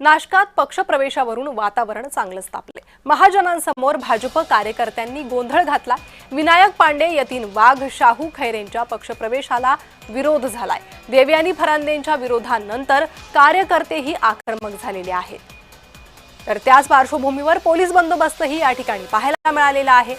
नाशकात पक्षप्रवेशावरून वातावरण चांगलंच तापले। महाजनांसमोर भाजप कार्यकर्त्यांनी गोंधळ घातला। विनायक पांडे, यतीन वाघ, शाहू खैरेंच्या पक्षप्रवेशाला विरोध झालाय। देवयानी फरांदेंच्या विरोधानंतर कार्यकर्तेही आक्रमक झालेले आहेत। तर त्याच पार्श्वभूमीवर पोलीस बंदोबस्तही या ठिकाणी पाहायला मिळालेला आहे।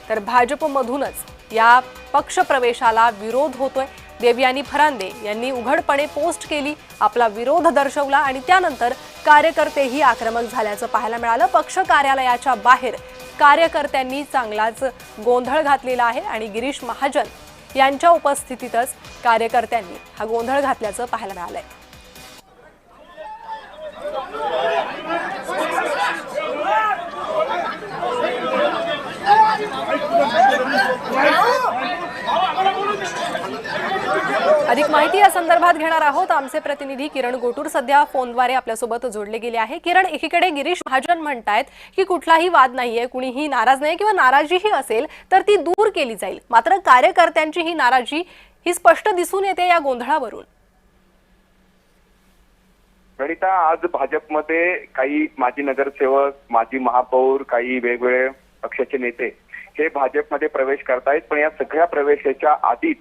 तर भाजपमधूनच या पक्षप्रवेशाला विरोध होतोय। देवयानी फरांदे यांनी उघडपणे पोस्ट केली, आपला विरोध दर्शवला आणि त्यानंतर कार्यकर्तेही आक्रमक झाल्याचं पाहायला मिळालं। पक्ष कार्यालयाच्या बाहेर कार्यकर्त्यांनी चांगलाच गोंधळ घातलेला आहे आणि गिरीश महाजन यांच्या उपस्थितीतच कार्यकर्त्यांनी हा गोंधळ घातल्याचं पाहायला मिळालंय। अधिक माहिती या संदर्भात घेणार आहोत। आमचे प्रतिनिधी किरण गोटूर सध्या फोनद्वारे आपल्यासोबत जोडले गेले आहे। किरण, एकीकडे गिरीश महाजन म्हणतायत की कुठलाही वाद नाहीये, कुणीही नाराज नाही किंवा नाराजीही असेल तर ती दूर केली जाईल, मात्र कार्यकर्त्यांची ही नाराजी ही स्पष्ट दिसून येते या गोंधळावरून। गणिता, आज भाजपमध्ये काही माजी नगरसेवक, माजी महापौर, काही वेगवेगळे पक्षाचे नेते हे भाजपमध्ये प्रवेश करतायत, पण या सगळ्या प्रवेशाच्या आधीच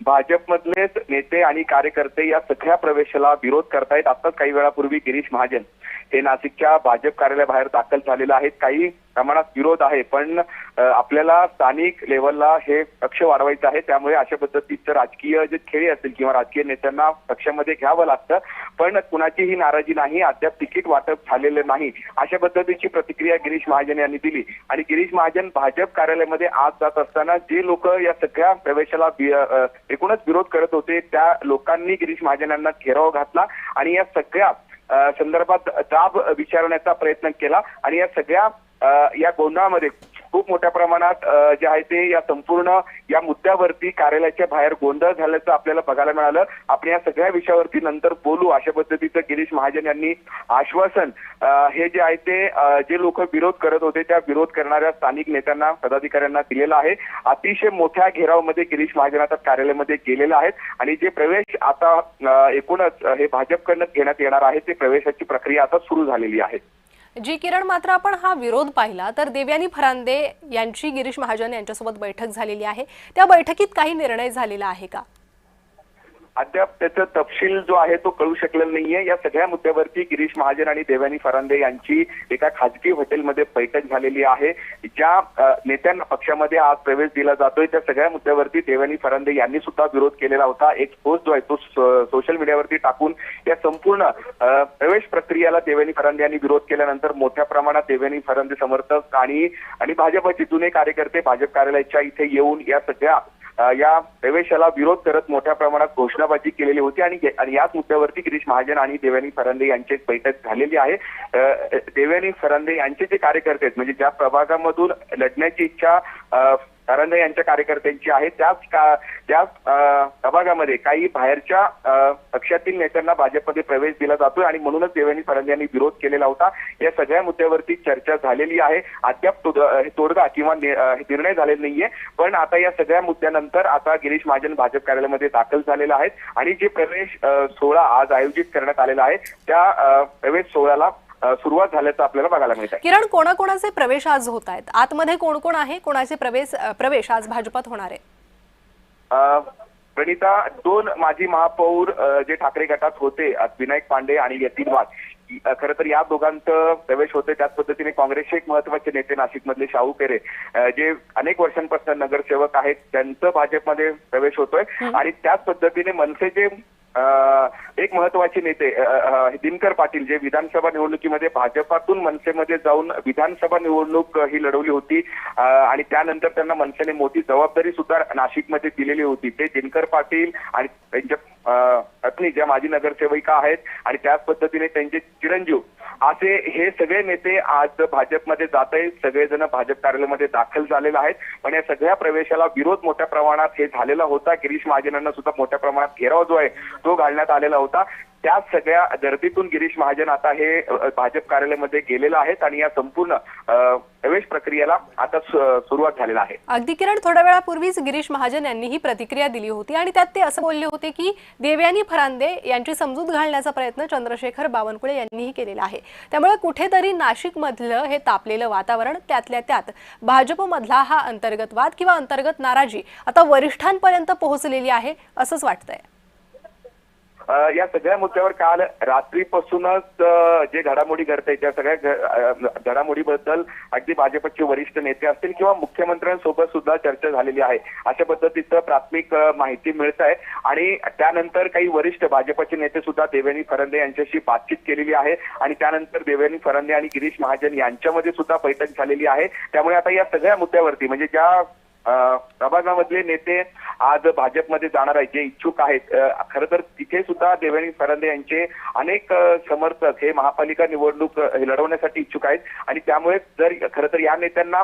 भाजपमधलेच नेते आणि कार्यकर्ते या सगळ्या प्रवेशाला विरोध करतायत। आता काही वेळापूर्वी गिरीश महाजन हे नाशिकच्या भाजप कार्यालयाबाहेर दाखल झालेले आहेत। काही प्रमाणात विरोध आहे, पण आपल्याला स्थानिक लेवलला हे पक्ष वाढवायचं आहे, त्यामुळे अशा पद्धतीचं राजकीय जे खेळी असतील किंवा राजकीय नेत्यांना पक्षामध्ये घ्यावं लागतं, पण कुणाचीही नाराजी नाही, अद्याप तिकीट वाटप झालेलं नाही, अशा पद्धतीची प्रतिक्रिया गिरीश महाजन यांनी दिली। आणि गिरीश महाजन भाजप कार्यालयामध्ये आज जात असताना जे लोक या सगळ्या प्रवेशाला एकूणच विरोध करत होते त्या लोकांनी गिरीश महाजन यांना घेराव घातला आणि या सगळ्या संदर्भात जाब विचारण्याचा प्रयत्न केला आणि या सगळ्या या गोंधळामध्ये खूप मोठ्या प्रमाणात जे आहे ते या संपूर्ण या मुद्द्यावरती कार्यालयाच्या बाहेर गोंधळ झाल्याचं आपल्याला बघायला मिळालं। आपण या सगळ्या विषयावरती नंतर बोलू, अशा पद्धतीचं गिरीश महाजन यांनी आश्वासन हे जे आहे ते जे लोक विरोध करत होते त्या विरोध करणाऱ्या स्थानिक नेत्यांना, पदाधिकाऱ्यांना दिलेलं आहे। अतिशय मोठ्या घेरावामध्ये गिरीश महाजन आता कार्यालयामध्ये गेलेले आहेत आणि जे प्रवेश आता एकूणच हे भाजपकडनं घेण्यात येणार आहे ते प्रवेशाची प्रक्रिया आता सुरू झालेली आहे। जी किरण, मात्र आपण हा विरोध पाहिला तर देवयानी फरांदे यांची गिरीश महाजन यांच्यासोबत बैठक झालेली आहे, त्या बैठकीत काही निर्णय झालेला आहे का? अद्याप त्याचा तपशील जो आहे तो कळू शकलेला नाहीये। या सगळ्या मुद्द्यावरती गिरीश महाजन आणि देवयानी फरांदे यांची एका खाजगी हॉटेलमध्ये बैठक झालेली आहे। ज्या नेत्यांना पक्षामध्ये आज प्रवेश दिला जातोय त्या सगळ्या मुद्द्यावरती देवयानी फरांदे यांनी सुद्धा विरोध केलेला होता। एक पोस्ट जो आहे तो सोशल मीडियावरती टाकून या संपूर्ण प्रवेश प्रक्रियेला देवयानी फरांदे यांनी विरोध केल्यानंतर मोठ्या प्रमाणात देवयानी फरांदे समर्थक आणि भाजपचे जुने कार्यकर्ते भाजप कार्यालयाच्या इथे येऊन या सगळ्या या प्रवेशाला विरोध करत मोठ्या प्रमाणात घोषणाबाजी केलेली होती आणि याच मुद्द्यावरती गिरीश महाजन आणि देवयानी फरांदे यांची बैठक झालेली आहे। देवयानी फरांदे यांचे जे कार्यकर्ते आहेत, म्हणजे ज्या प्रभागामधून लढण्याची इच्छा फरांदे यांच्या कार्यकर्त्यांची आहे त्याच प्रभागामध्ये काही बाहेरच्या पक्षातील नेत्यांना भाजपमध्ये प्रवेश दिला जातोय आणि म्हणूनच देवयानी फरांदे यांनी विरोध केलेला होता। या सगळ्या मुद्द्यावरती चर्चा झालेली आहे। अद्याप तोडगा किंवा निर्णय झालेला नाहीये, पण आता या सगळ्या मुद्द्यानंतर आता गिरीश महाजन भाजप कार्यालयामध्ये दाखल झालेला आहेत आणि जे प्रवेश सोहळा आज आयोजित करण्यात आलेला आहे त्या प्रवेश सोहळ्याला सुरुवात झाल्याचं आपल्याला बघायला मिळत आहे। किरण, कोणाकोणाचे प्रवेश आज होत आहेत? आतमध्ये कोण कोण आहे? कोणाचे प्रवेश आज भाजपात होणार आहे? प्रणिता, दोन माजी महापौर जे ठाकरे गटात होते, विनायक पांडे आणि यतीन वाघ, खरं तर या दोघांचं प्रवेश होते। त्याच पद्धतीने काँग्रेसचे एक महत्वाचे नेते नाशिकमधले शाहू खैरे जे अनेक वर्षांपासून नगरसेवक आहेत त्यांचं भाजपमध्ये प्रवेश होतोय आणि त्याच पद्धतीने मनसेचे एक महत्वाचे नेते दिनकर पाटील जे विधानसभा निवडणुकीमध्ये भाजपातून मनसेमध्ये जाऊन विधानसभा निवडणूक ही लढवली होती आणि त्यानंतर त्यांना मनसेने मोठी जबाबदारी सुद्धा नाशिकमध्ये दिलेली होती। ते दिनकर पाटील आणि त्यांच्या पत्नी ज्या माजी नगरसेविका आहेत आणि त्याच पद्धतीने त्यांचे चिरंजीव असे हे सगळे नेते आज भाजपमध्ये जात आहेत। सगळेजण भाजप कार्यालयामध्ये दाखल झालेले आहेत, पण या सगळ्या प्रवेशाला विरोध मोठ्या प्रमाणात हे झालेला होता। गिरीश महाजनांना सुद्धा मोठ्या प्रमाणात घेराव जो आहे तो घालण्यात आलेला होता। त्या सगळ्या गर्दीतून गिरीश महाजन आता हे भाजप कार्यालयामध्ये गेलेले आहेत आणि या संपूर्ण प्रवेश प्रक्रियेला आता सुरुवात झालेला आहे. अगदी किरण, थोड्या वेळापूर्वीच गिरीश महाजन यांनी ही प्रतिक्रिया दिली होती आणि त्यात ते असं बोलले होते की देवयानी फरांदे यांची समजूत घालण्याचा प्रयत्न चंद्रशेखर बावनकुळे यांनीही केलेला आहे. त्यामुळे कुठेतरी नाशिकमधलं हे तापलेलं वातावरण, त्यातल्या त्यात भाजपमधला हा अंतर्गत वाद किंवा अंतर्गत नाराजी आता वरिष्ठांपर्यंत पोहोचलेली आहे असंच वाटतंय. या सगळ्या मुद्द्यावर काल रात्रीपासूनच जे घडामोडी घडते त्या सगळ्या घडामोडीबद्दल अगदी भाजपचे वरिष्ठ नेते असतील किंवा मुख्यमंत्र्यांसोबत सुद्धा चर्चा झालेली आहे. अशा पद्धतीचं प्राथमिक माहिती मिळत आहे आणि त्यानंतर काही वरिष्ठ भाजपचे नेते सुद्धा देवयानी फरांदे यांच्याशी बातचीत केलेली आहे आणि त्यानंतर देवयानी फरांदे आणि गिरीश महाजन यांच्यामध्ये सुद्धा बैठक झालेली आहे. त्यामुळे आता या सगळ्या मुद्द्यावरती म्हणजे ज्या प्रभागामधले नेते आज भाजपमध्ये जाणार आहेत, जे इच्छुक आहेत, खरं तर तिथे सुद्धा देवयानी फरांदे यांचे अनेक समर्थक हे महापालिका निवडणूक लढवण्यासाठी इच्छुक आहेत आणि त्यामुळे जर खरं तर या नेत्यांना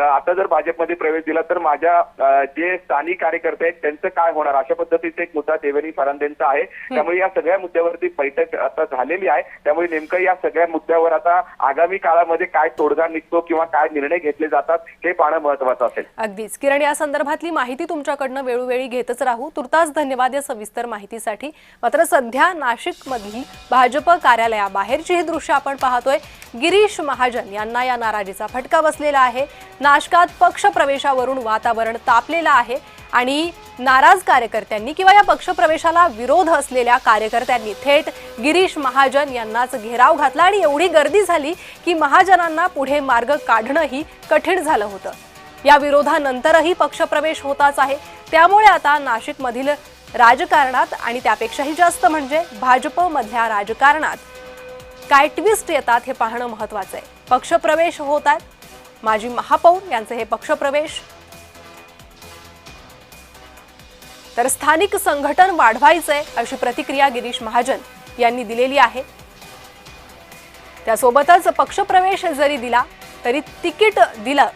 आता जर भाजपमध्ये प्रवेश दिला तर माझ्या जे स्थानिक कार्यकर्ते आहेत त्यांचं काय होणार, अशा पद्धतीचा एक मुद्दा देवयानी फरांदेंचा आहे. त्यामुळे या सगळ्या मुद्द्यावरती बैठक आता झालेली आहे. त्यामुळे नेमकं या सगळ्या मुद्द्यावर आता आगामी काळामध्ये काय तोडगा निघतो किंवा काय निर्णय घेतले जातात हे पाहणं महत्वाचं असेल. अगदीच किरण, या संदर्भातली माहिती तुमच्याकडनं वेळोवेळी घेतच राहू. तुर्तास धन्यवाद या सविस्तर माहितीसाठी. मात्र सध्या नाशिकमधली भाजप कार्यालयाबाहेरची ही दृश्य आपण पाहतोय. गिरीश महाजन यांना या नाराजीचा फटका बसलेला आहे. नाशकात पक्ष प्रवेशावरून वातावरण तापलेलं आहे आणि नाराज कार्यकर्त्यांनी किंवा या पक्ष प्रवेशाला विरोध असलेल्या कार्यकर्त्यांनी थेट गिरीश महाजन यांनाच घेराव घातला आणि एवढी गर्दी झाली की महाजनांना पुढे मार्ग काढणंही कठीण झालं होतं. या विरोधानंतरही पक्षप्रवेश होताच आहे. त्यामुळे आता नाशिकमधील राजकारणात आणि त्यापेक्षाही जास्त म्हणजे भाजपमधल्या राजकारणात काय ट्विस्ट येतात हे पाहणं महत्वाचं आहे. पक्षप्रवेश होत आहेत. माजी महापौर यांचे हे पक्षप्रवेश, तर स्थानिक संघटन वाढवायचंय अशी प्रतिक्रिया गिरीश महाजन यांनी दिलेली आहे. त्यासोबतच पक्षप्रवेश जरी दिला तरी तिकीट दिलं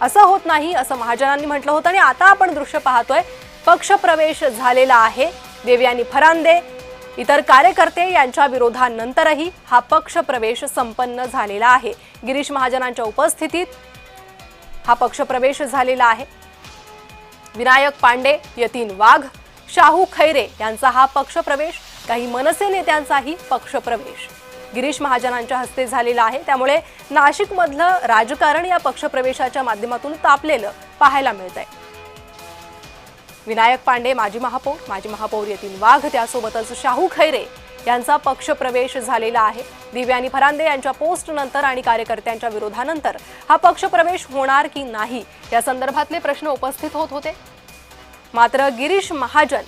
असं होत नाही असं महाजनांनी म्हटलं होतं आणि आता आपण दृश्य पाहतोय. पक्षप्रवेश झालेला आहे. देवयानी फरांदे इतर कार्यकर्ते यांच्या विरोधानंतरही हा पक्षप्रवेश संपन्न झालेला आहे. गिरीश महाजनांच्या उपस्थितीत हा पक्षप्रवेश झालेला आहे. विनायक पांडे, यतीन वाघ, शाहू खैरे यांचा हा पक्षप्रवेश, काही मनसे नेत्यांचाही पक्षप्रवेश गिरीश महाजनांच्या हस्ते झालेला आहे. त्यामुळे नाशिकमधलं राजकारण या पक्षप्रवेशाच्या माध्यमातून तापलेलं पाहायला मिळतंय. विनायक पांडे माजी महापौर यतीन वाघ, त्यासोबतच शाहू खैरे यांचा पक्षप्रवेश झालेला आहे. देवयानी फरांदे यांच्या पोस्ट नंतर आणि कार्यकर्त्यांच्या विरोधानंतर हा पक्षप्रवेश होणार की नाही या संदर्भातले प्रश्न उपस्थित होत होते. मात्र गिरीश महाजन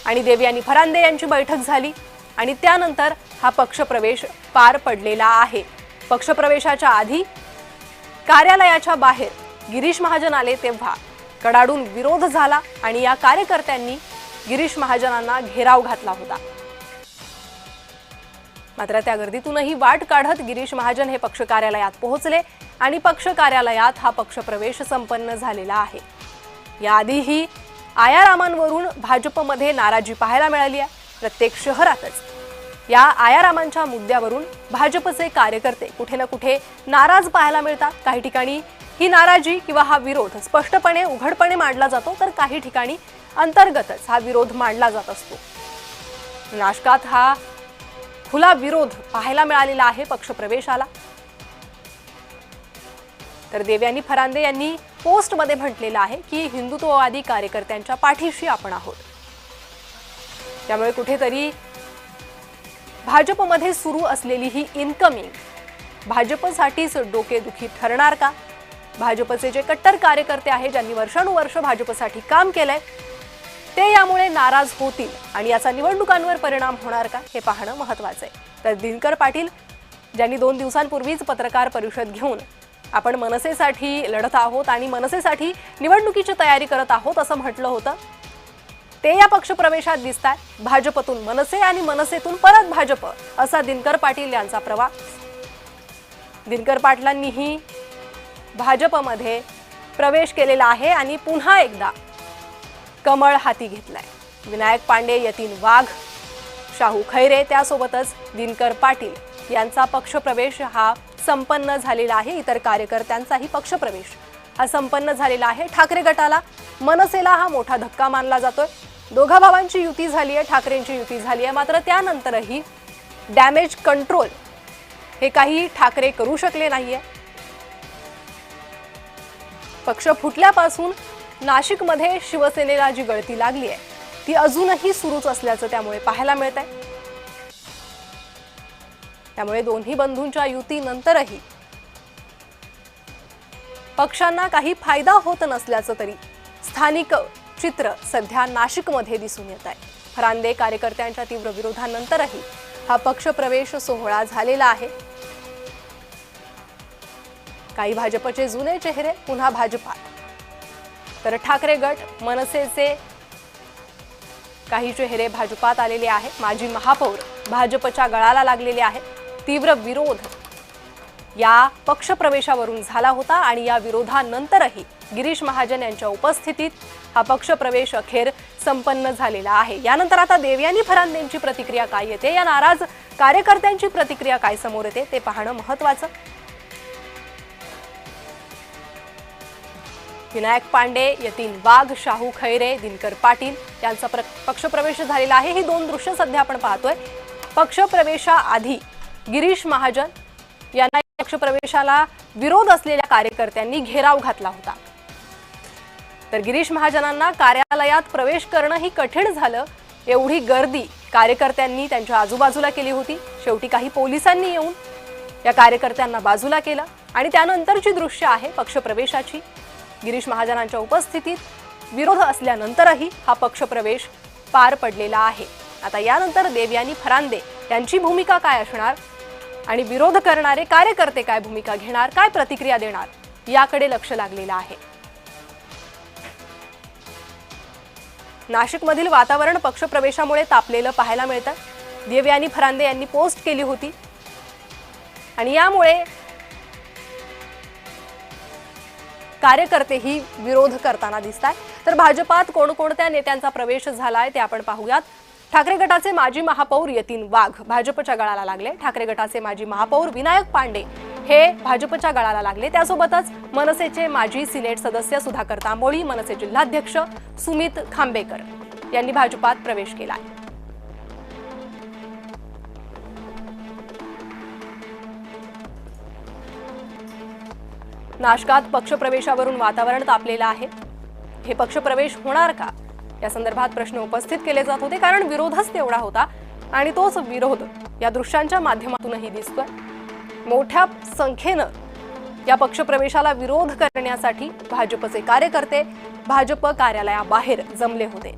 आणि देवयानी फरांदे यांची बैठक झाली आणि त्यानंतर हा पक्षप्रवेश पार पडलेला आहे. पक्षप्रवेशाच्या आधी कार्यालयाच्या बाहेर गिरीश महाजन आले तेव्हा कडाडून विरोध झाला आणि या कार्यकर्त्यांनी गिरीश महाजनांना घेराव घातला होता. मात्र त्या गर्दीतूनही वाट काढत गिरीश महाजन हे पक्ष कार्यालयात पोहोचले आणि पक्ष कार्यालयात हा पक्षप्रवेश संपन्न झालेला आहे. याआधीही आयारामांवरून भाजपमध्ये नाराजी पाहायला मिळाली आहे. प्रत्येक शहरातच या आयारामांच्या मुद्द्यावरून भाजपचे कार्यकर्ते कुठे ना कुठे नाराज पाहायला मिळतात. काही ठिकाणी ही नाराजी किंवा हा विरोध स्पष्टपणे उघडपणे मांडला जातो, तर काही ठिकाणी अंतर्गतच हा विरोध मांडला जात असतो. नाशकात हा खुला विरोध पाहायला मिळालेला आहे पक्षप्रवेशाला. तर देवयानी फरांदे यांनी पोस्टमध्ये म्हटलेलं आहे की हिंदुत्ववादी कार्यकर्त्यांच्या पाठीशी आपण आहोत. त्यामुळे कुठेतरी भाजपमध्ये सुरू असलेली ही इनकमिंग भाजपसाठीच डोकेदुखी ठरणार का? भाजपचे जे कट्टर कार्यकर्ते आहेत, ज्यांनी वर्षानुवर्ष भाजपसाठी काम केलंय, ते यामुळे नाराज होतील आणि याचा निवडणुकांवर परिणाम होणार का हे पाहणं महत्त्वाचं आहे. तर दिनकर पाटील ज्यांनी 2 दिवसांपूर्वीच पत्रकार परिषद घेऊन आपण मनसेसाठी लढत आहोत आणि मनसेसाठी निवडणुकीची तयारी करत आहोत असं म्हटलं होतं, ते या पक्षप्रवेशात दिसतात. भाजपतून मनसे आणि मनसेतून परत भाजप असा दिनकर पाटील यांचा प्रवास. दिनकर पाटलांनीही भाजपमध्ये प्रवेश केलेला आहे आणि पुन्हा एकदा कमळ हाती घेतलाय. विनायक पांडे, यतीन वाघ, शाहू खैरे त्यासोबतच दिनकर पाटील यांचा पक्षप्रवेश हा संपन्न झालेला आहे। इतर कार्यकर्त्यांचाही पक्षप्रवेश हा संपन्न झालेला आहे। ठाकरे गटाला मनसेला हा मोठा धक्का मानला जातोय। दोघा भावांची युती झाली आहे, ठाकरेंची युती झाली आहे, मात्र त्यानंतरही डॅमेज कंट्रोल हे काही ठाकरे करू शकले नाहीये। पक्ष फुटल्यापासून नाशिकमध्ये शिवसेनेला जी गळती लागली आहे ती अजूनही सुरूच असल्याचं त्यामुळे पाहायला मिळत आहे। त्यामुळे दोन्ही बंधूंच्या युतीनंतरही पक्षांना काही फायदा होत नसल्याचं तरी स्थानिक चित्र सध्या नाशिकमध्ये दिसून येत आहे। फरांदे कार्यकर्त्यांच्या तीव्र विरोधानंतरही हा पक्षप्रवेश सोहळा झालेला आहे। काही भाजपचे जुने चेहरे पुन्हा भाजपात, तर ठाकरे गट मनसेचे काही चेहरे भाजपात आलेले आहेत। माजी महापौर भाजपच्या गळाला लागलेले आहे। तीव्र विरोध या पक्षप्रवेशावरून झाला होता आणि या विरोधानंतरही गिरीश महाजन यांच्या उपस्थितीत हा पक्षप्रवेश अखेर संपन्न झालेला आहे। यानंतर आता देवयानी फरांदेंची प्रतिक्रिया काय येते, या नाराज कार्यकर्त्यांची प्रतिक्रिया काय समोर येते ते पाहणं महत्त्वाचं। विनायक पांडे, यतीन वाघ, शाहू खैरे, दिनकर पाटील यांचा पक्षप्रवेश झालेला आहे। ही दोन दृश्य सध्या आपण पाहतोय। पक्षप्रवेशाआधी गिरीश महाजन यांना पक्षप्रवेशाला विरोध असलेल्या कार्यकर्त्यांनी घेराव घातला होता, तर गिरीश महाजनांना कार्यालयात प्रवेश करणं ही कठीण झालं। एवढी गर्दी कार्यकर्त्यांनी त्यांच्या आजूबाजूला केली होती। शेवटी काही पोलिसांनी येऊन या कार्यकर्त्यांना बाजूला केलं आणि त्यानंतरची दृश्य आहे पक्षप्रवेशाची। गिरीश महाजनांच्या उपस्थितीत विरोध असल्यानंतरही हा पक्षप्रवेश पार पडलेला आहे। आता यानंतर देवयानी फरांदे यांची भूमिका काय असणार आणि विरोध करणारे कार्यकर्ते काय भूमिका घेणार, काय प्रतिक्रिया देणार याकडे लक्ष लागलेलं आहे। नाशिकमधील वातावरण पक्षप्रवेशामुळे तापलेलं पाहायला मिळतं। देवयानी फरांदे यांनी पोस्ट केली होती आणि यामुळे कार्यकर्तेही विरोध करताना दिसतात। तर भाजपात कोणकोणत्या नेत्यांचा प्रवेश झालाय ते आपण पाहूयात। ठाकरे गटाचे माजी महापौर यतीन वाघ भाजपच्या गळाला लागले। ठाकरे गटाचे माजी महापौर विनायक पांडे हे भाजपच्या गळाला लागले। त्यासोबतच मनसेचे माजी सिनेट सदस्य सुधाकर तांबोळी, मनसे जिल्हाध्यक्ष सुमित खांबेकर यांनी भाजपात प्रवेश केला। नाशकात पक्षप्रवेशावरून वातावरण तापलेलं आहे। हे पक्षप्रवेश होणार का या संदर्भात प्रश्न उपस्थित केले जात होते, कारण विरोधच तेवढा होता आणि तोच विरोध या दृश्यांच्या माध्यमातूनही दिसतोय। मोठ्या संख्येनं या पक्षप्रवेशाला विरोध करण्यासाठी भाजपचे कार्यकर्ते भाजप कार्यालयाबाहेर जमले होते।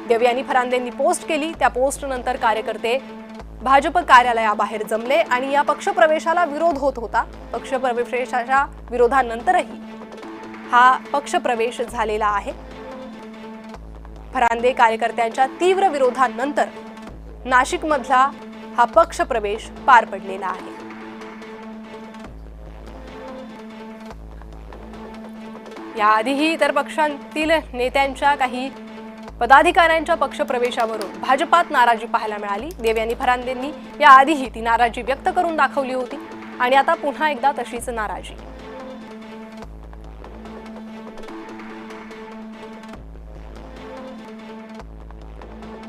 देवयानी फरांदेंनी पोस्ट केली, त्या पोस्ट नंतर कार्यकर्ते भाजप कार्यालयाबाहेर जमले आणि या पक्षप्रवेशाला विरोध होत होता। पक्षप्रवेशाच्या विरोधानंतरही हा पक्षप्रवेश झालेला आहे। फरांदे कार्यकर्त्यांच्या तीव्र विरोधानंतर नाशिकमधला हा पक्षप्रवेश पार पडलेला आहे। याआधीही इतर पक्षांतील नेत्यांच्या काही पदाधिकाऱ्यांच्या पक्षप्रवेशावरून भाजपात नाराजी पाहायला मिळाली। देवयानी फरांदेंनी याआधीही ती नाराजी व्यक्त करून दाखवली होती आणि आता पुन्हा एकदा तशीच नाराजी।